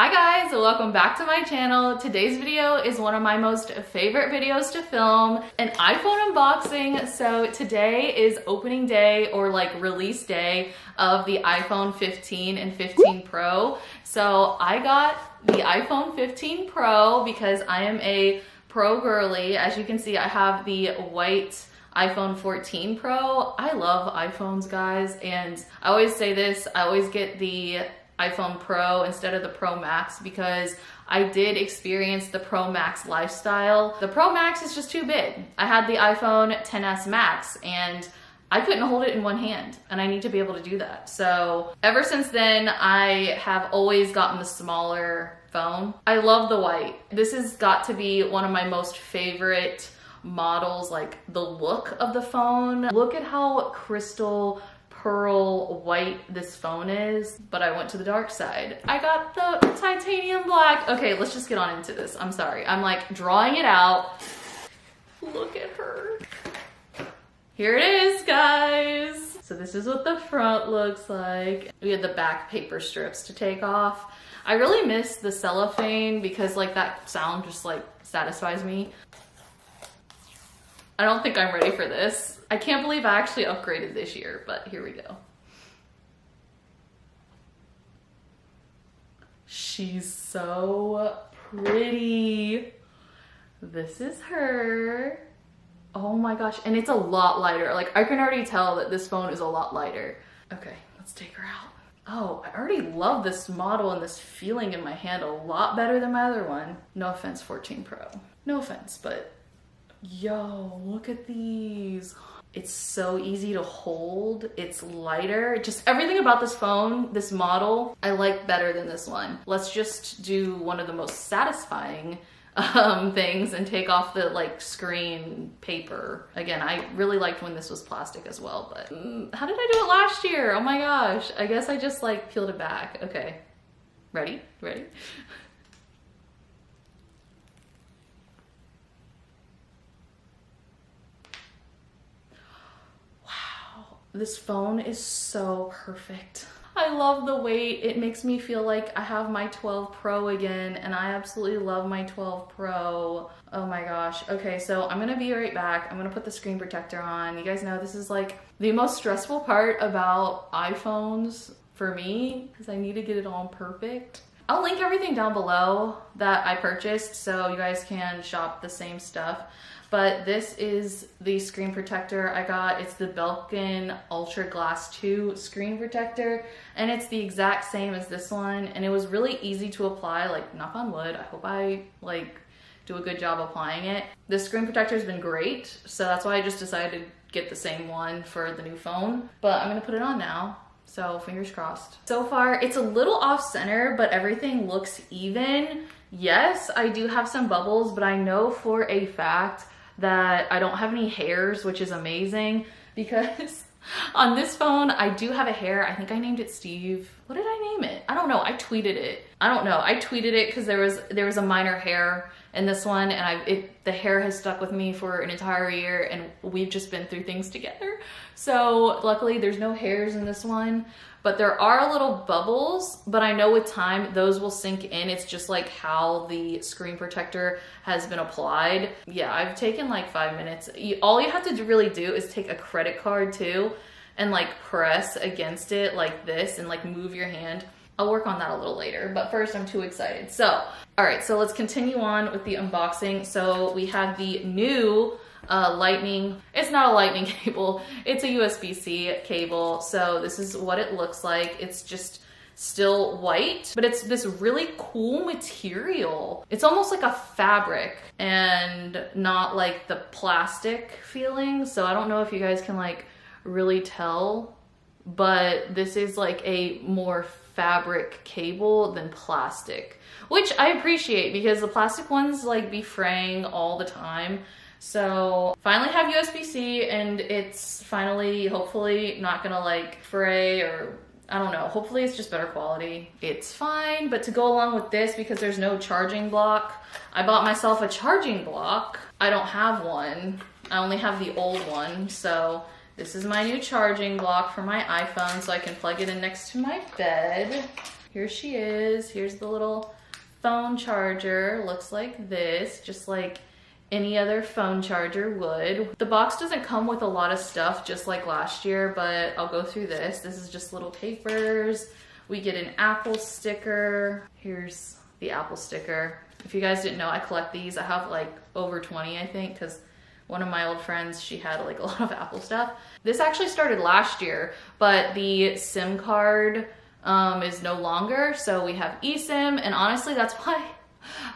Hi guys, welcome back to my channel. Today's video is one of my most favorite videos to film, an iPhone unboxing. So today is opening day or like release day of the iPhone 15 and 15 Pro. So I got the iPhone 15 Pro because I am a pro girly. As you can see, I have the white iPhone 14 Pro. I love iPhones, guys, and I always say this, I always get the iPhone Pro instead of the Pro Max because I did experience the Pro Max lifestyle. The Pro Max is just too big. I had the iPhone XS Max and I couldn't hold it in one hand, and I need to be able to do that. So ever since then, I have always gotten the smaller phone. I love the white. This has got to be one of my most favorite models, like the look of the phone. Look at how crystal pearl white this phone is, but I went to the dark side. I got the titanium black. Okay, let's just get on into this. I'm sorry. I'm like drawing it out. Look at her. Here it is, guys. So this is what the front looks like. We had the back paper strips to take off. I really miss the cellophane because like that sound just like satisfies me. I don't think I'm ready for this. I can't believe I actually upgraded this year, but here we go. She's so pretty. This is her. Oh my gosh, and it's a lot lighter. Like I can already tell that this phone is a lot lighter. Okay, let's take her out. Oh, I already love this model and this feeling in my hand a lot better than my other one. No offense, 14 Pro. No offense, but yo, look at these. It's so easy to hold. It's lighter. Just everything about this phone, this model, I like better than this one. Let's just do one of the most satisfying things and take off the like screen paper. Again, I really liked when this was plastic as well, but how did I do it last year? Oh my gosh. I guess I just like peeled it back. Okay, ready? Ready? This phone is so perfect. I love the weight. It makes me feel like I have my 12 Pro again, and I absolutely love my 12 Pro. Oh my gosh. Okay, so I'm gonna be right back. I'm gonna put the screen protector on. You guys know this is like the most stressful part about iPhones for me because I need to get it all perfect. I'll link everything down below that I purchased so you guys can shop the same stuff. But this is the screen protector I got. It's the Belkin Ultra Glass 2 screen protector, and it's the exact same as this one, and it was really easy to apply, like knock on wood. I hope I like do a good job applying it. This screen protector has been great, so that's why I just decided to get the same one for the new phone. But I'm gonna put it on now. So fingers crossed. So far, it's a little off center, but everything looks even. Yes, I do have some bubbles, but I know for a fact that I don't have any hairs, which is amazing because on this phone, I do have a hair. I think I named it Steve. What did I name it? I don't know. I tweeted it. I don't know. I tweeted it because there was a minor hair in this one, and the hair has stuck with me for an entire year, and we've just been through things together. So luckily there's no hairs in this one, but there are little bubbles, but I know with time those will sink in. It's just like how the screen protector has been applied. Yeah, I've taken like 5 minutes. All you have to really do is take a credit card too and like press against it like this and like move your hand. I'll work on that a little later, but first I'm too excited. So, all right, so let's continue on with the unboxing. So we have the new lightning, it's not a lightning cable, it's a USB-C cable. So this is what it looks like. It's just still white, but it's this really cool material. It's almost like a fabric and not like the plastic feeling. So I don't know if you guys can like really tell, but this is like a more fabric cable than plastic, which I appreciate because the plastic ones like be fraying all the time. So finally have USB-C, and it's finally hopefully not gonna like fray, or I don't know, hopefully it's just better quality. It's fine, but to go along with this, because there's no charging block, I bought myself a charging block. I don't have one. I only have the old one, so this is my new charging block for my iPhone, so I can plug it in next to my bed. Here she is. Here's the little phone charger. Looks like this, just like any other phone charger would. The box doesn't come with a lot of stuff just like last year, but I'll go through this. This is just little papers. We get an Apple sticker. Here's the Apple sticker. If you guys didn't know, I collect these. I have like over 20, I think, because one of my old friends, she had like a lot of Apple stuff. This actually started last year, but the SIM card is no longer. So we have eSIM, and honestly, that's why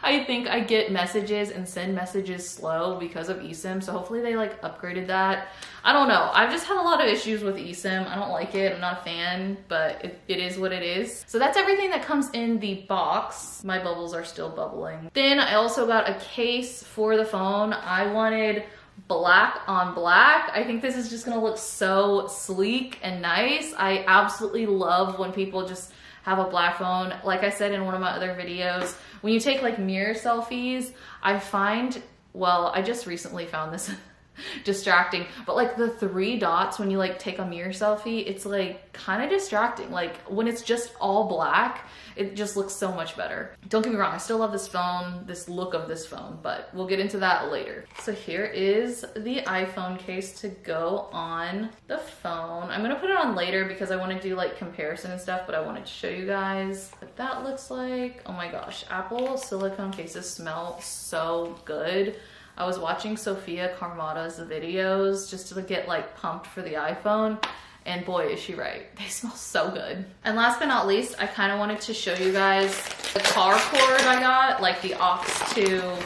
I think I get messages and send messages slow because of eSIM. So hopefully they like upgraded that. I don't know. I've just had a lot of issues with eSIM. I don't like it. I'm not a fan, but it is what it is. So that's everything that comes in the box. My bubbles are still bubbling. Then I also got a case for the phone. I wanted black on black. I think this is just gonna look so sleek and nice. I absolutely love when people just have a black phone. Like I said in one of my other videos, when you take like mirror selfies, I find, well, I just recently found this distracting, but like the 3 dots when you like take a mirror selfie, it's like kind of distracting. Like when it's just all black, it just looks so much better. Don't get me wrong, I still love this phone, this look of this phone, but we'll get into that later. So here is the iPhone case to go on the phone. I'm gonna put it on later because I want to do like comparison and stuff, but I wanted to show you guys what that looks like. Oh my gosh, Apple silicone cases smell so good. I was watching Sofia Carmada's videos just to get like pumped for the iPhone, and boy, is she right. They smell so good. And last but not least, I kind of wanted to show you guys the car cord I got, like the aux to,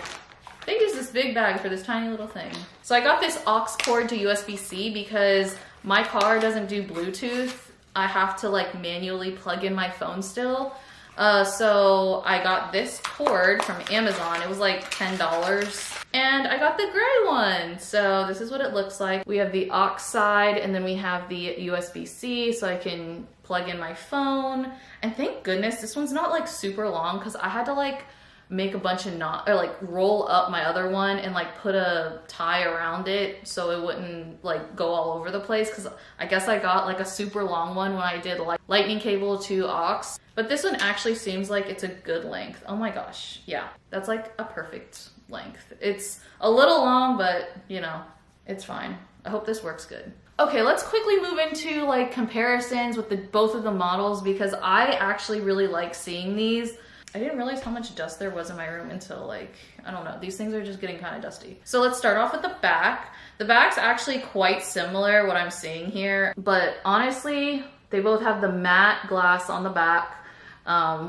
they use this big bag for this tiny little thing. So I got this aux cord to USB-C because my car doesn't do Bluetooth. I have to like manually plug in my phone still. So I got this cord from Amazon. It was like $10. And I got the gray one. So this is what it looks like. We have the aux side, and then we have the USB-C so I can plug in my phone. And thank goodness this one's not like super long, because I had to like make a bunch of knots, or like roll up my other one and like put a tie around it so it wouldn't like go all over the place, because I guess I got like a super long one when I did like lightning cable to aux. But this one actually seems like it's a good length. Oh my gosh, yeah, that's like a perfect length. It's a little long, but you know, it's fine. I hope this works good. Okay, let's quickly move into like comparisons with both of the models, because I actually really like seeing these. I didn't realize how much dust there was in my room until like, I don't know, these things are just getting kind of dusty. So let's start off with the back. The back's actually quite similar, what I'm seeing here, but honestly, they both have the matte glass on the back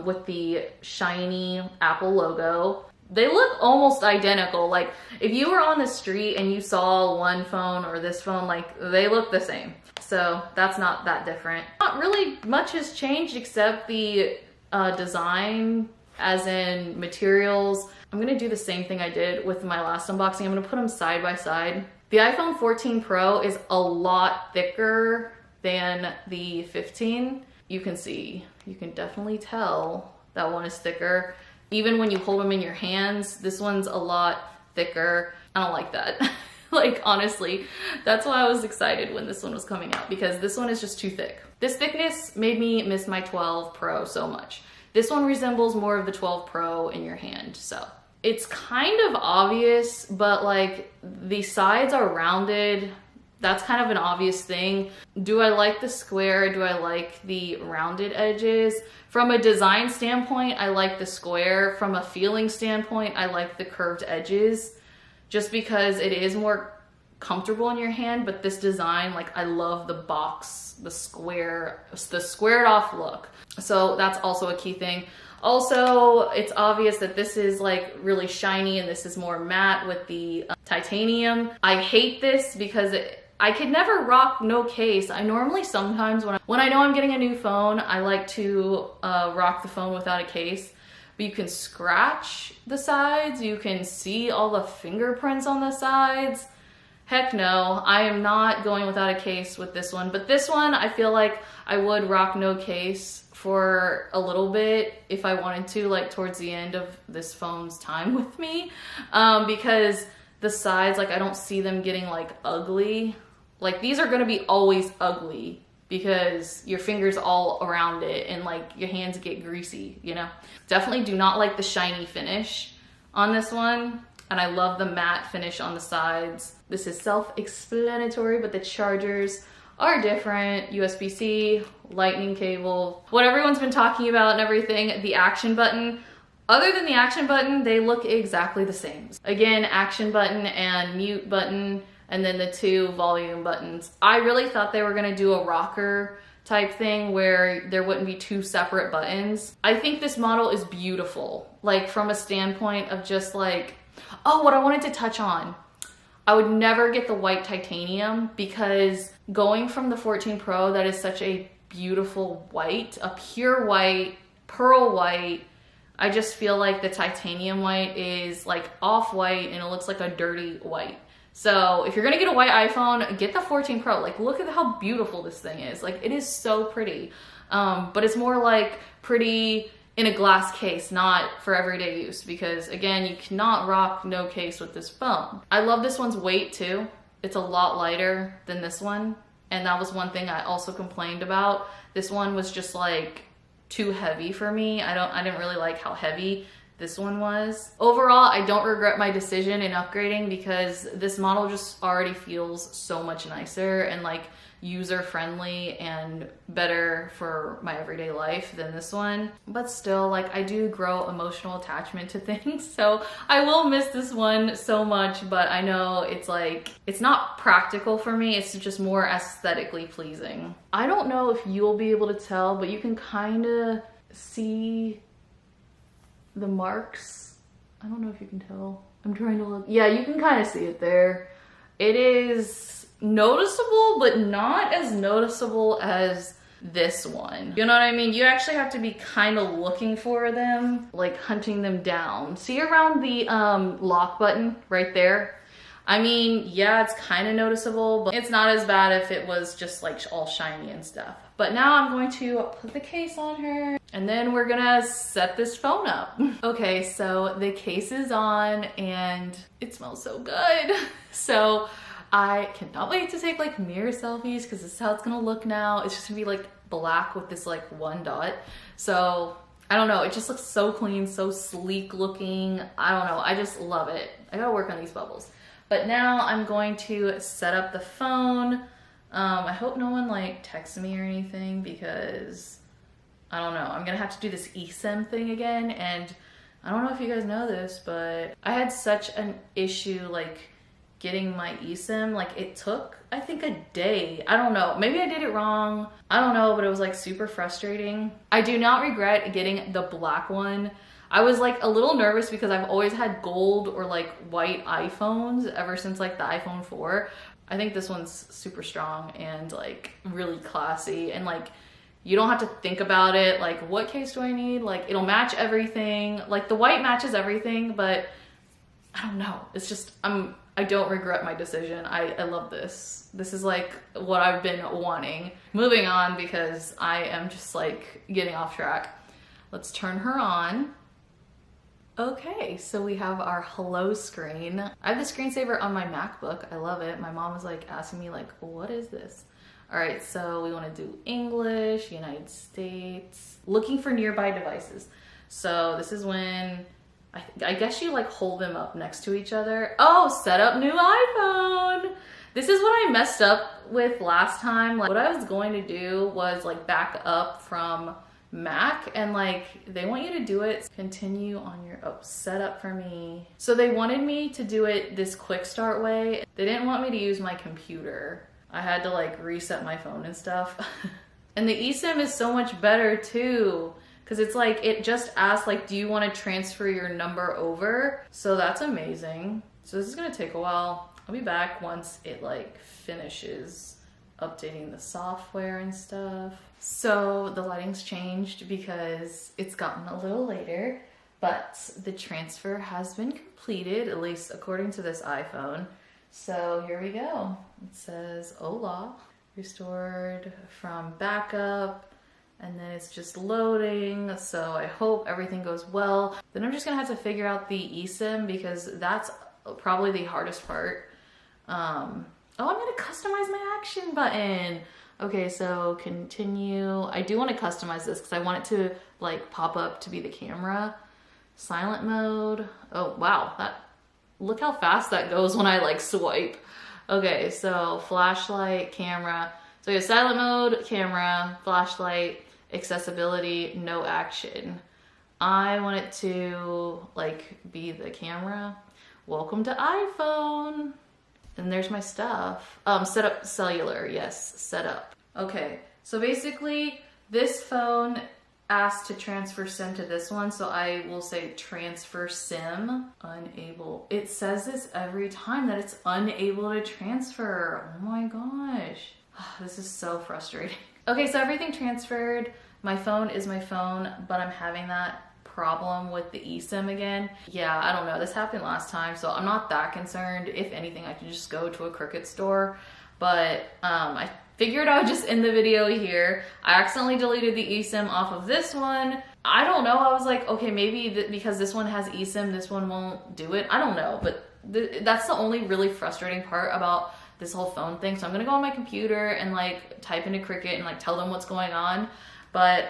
with the shiny Apple logo. They look almost identical. Like if you were on the street and you saw one phone or this phone, like they look the same. So that's not that different. Not really much has changed except the design, as in materials. I'm gonna do the same thing I did with my last unboxing. I'm gonna put them side by side. The iPhone 14 Pro is a lot thicker than the 15. You can definitely tell that one is thicker. Even when you hold them in your hands, this one's a lot thicker. I don't like that. Like honestly, that's why I was excited when this one was coming out, because this one is just too thick. This thickness made me miss my 12 Pro so much. This one resembles more of the 12 Pro in your hand, so. It's kind of obvious, but like the sides are rounded. That's kind of an obvious thing. Do I like the square? Do I like the rounded edges? From a design standpoint, I like the square. From a feeling standpoint, I like the curved edges, just because it is more comfortable in your hand. But this design, like I love the box, the squared off look. So that's also a key thing. Also, it's obvious that this is like really shiny and this is more matte with the titanium. I hate this because I could never rock no case. I normally sometimes when I know I'm getting a new phone, I like to rock the phone without a case. But you can scratch the sides, you can see all the fingerprints on the sides. Heck no, I am not going without a case with this one. But this one, I feel like I would rock no case for a little bit if I wanted to, like towards the end of this phone's time with me, because the sides, like I don't see them getting like ugly. Like these are gonna be always ugly because your fingers all around it and like your hands get greasy, you know? Definitely do not like the shiny finish on this one. And I love the matte finish on the sides. This is self-explanatory, but the chargers are different. USB-C, lightning cable, what everyone's been talking about and everything. The action button, other than the action button, they look exactly the same. Again, action button and mute button, and then the 2 volume buttons. I really thought they were gonna do a rocker type thing where there wouldn't be 2 separate buttons. I think this model is beautiful, like from a standpoint of just like, oh, what I wanted to touch on. I would never get the white titanium because going from the 14 Pro, that is such a beautiful white, a pure white, pearl white. I just feel like the titanium white is like off-white and it looks like a dirty white. So if you're gonna get a white iPhone, get the 14 Pro. Like, look at how beautiful this thing is. Like, it is so pretty. But it's more like pretty in a glass case, not for everyday use, because again, you cannot rock no case with this phone. I love this one's weight too. It's a lot lighter than this one. And that was one thing I also complained about. This one was just like too heavy for me. I didn't really like how heavy this one was. Overall, I don't regret my decision in upgrading because this model just already feels so much nicer and like user-friendly and better for my everyday life than this one. But still, like, I do grow emotional attachment to things, so I will miss this one so much, but I know it's like, it's not practical for me, it's just more aesthetically pleasing. I don't know if you'll be able to tell, but you can kind of see the marks. I don't know if you can tell. I'm trying to look. Yeah, you can kind of see it there. It is noticeable, but not as noticeable as this one. You know what I mean? You actually have to be kind of looking for them, like hunting them down. See around the lock button right there? I mean, yeah, it's kind of noticeable, but it's not as bad if it was just like all shiny and stuff. But now I'm going to put the case on her and then we're gonna set this phone up. Okay, so the case is on and it smells so good. So I cannot wait to take like mirror selfies because this is how it's gonna look now. It's just gonna be like black with this like 1 dot. So I don't know, it just looks so clean, so sleek looking. I don't know, I just love it. I gotta work on these bubbles. But now I'm going to set up the phone. I hope no one like texts me or anything because I don't know. I'm gonna have to do this eSIM thing again, and I don't know if you guys know this, but I had such an issue like getting my eSIM. Like, it took, I think, a day. I don't know, maybe I did it wrong. I don't know, but it was like super frustrating. I do not regret getting the black one. I was like a little nervous because I've always had gold or like white iPhones ever since like the iPhone 4. I think this one's super strong and like really classy, and like you don't have to think about it like, what case do I need? Like, it'll match everything. Like, the white matches everything, but I don't know. It's just, I don't regret my decision. I love this. This is like what I've been wanting. Moving on because I am just like getting off track. Let's turn her on. Okay, so we have our hello screen. I have the screensaver on my MacBook. I love it. My mom was like asking me like, what is this? All right, so we want to do English, United States, looking for nearby devices. So this is when, I guess you like hold them up next to each other. Oh, set up new iPhone. This is what I messed up with last time. Like, what I was going to do was like back up from Mac, and like they want you to do it, continue on your, oh, set up for me. So they wanted me to do it this quick start way. They didn't want me to use my computer. I had to like reset my phone and stuff. And the eSIM is so much better too, because it's like, it just asks like, do you want to transfer your number over? So that's amazing. So this is gonna take a while. I'll be back once it like finishes updating the software and stuff. So the lighting's changed because it's gotten a little later, but the transfer has been completed, at least according to this iPhone. So here we go. It says hola, restored from backup, and then it's just loading. So I hope everything goes well. Then I'm just gonna have to figure out the eSIM because that's probably the hardest part. Oh, I'm gonna customize my action button. Okay, so continue. I do want to customize this because I want it to like pop up to be the camera. Silent mode. Oh, wow. Look how fast that goes when I like swipe. Okay, so flashlight, camera. So we have silent mode, camera, flashlight, accessibility, no action. I want it to like be the camera. Welcome to iPhone. And there's my stuff. Set up cellular, yes, set up. Okay, so basically this phone asked to transfer SIM to this one, so I will say transfer SIM, unable. It says this every time that it's unable to transfer. Oh my gosh, this is so frustrating. Okay, so everything transferred. My phone is my phone, but I'm having that problem with the eSIM again. Yeah, I don't know. This happened last time, so I'm not that concerned. If anything, I can just go to a Cricket store. But I figured I would just end the video here. I accidentally deleted the eSIM off of this one. I don't know. I was like, okay, maybe because this one has eSIM, this one won't do it. I don't know, but that's the only really frustrating part about this whole phone thing. So I'm gonna go on my computer and like type into Cricket and like tell them what's going on. But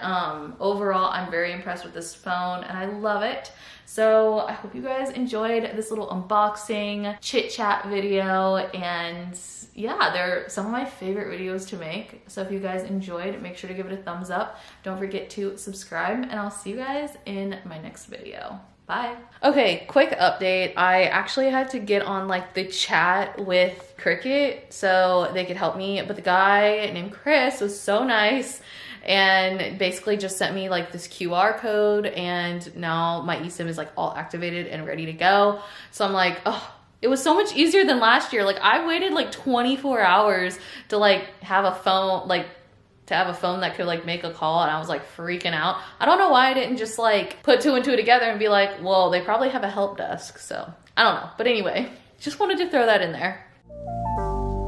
overall, I'm very impressed with this phone and I love it. So I hope you guys enjoyed this little unboxing chit chat video. And yeah, they're some of my favorite videos to make. So if you guys enjoyed, make sure to give it a thumbs up. Don't forget to subscribe and I'll see you guys in my next video. Bye. Okay, quick update. I actually had to get on like the chat with Cricket so they could help me. But the guy named Chris was so nice and basically just sent me like this QR code, and now my eSIM is like all activated and ready to go. So I'm like, oh, it was so much easier than last year. Like I waited like 24 hours to like have a phone, that could like make a call, and I was like freaking out. I don't know why I didn't just like put two and two together and be like, well, they probably have a help desk. So I don't know. But anyway, just wanted to throw that in there.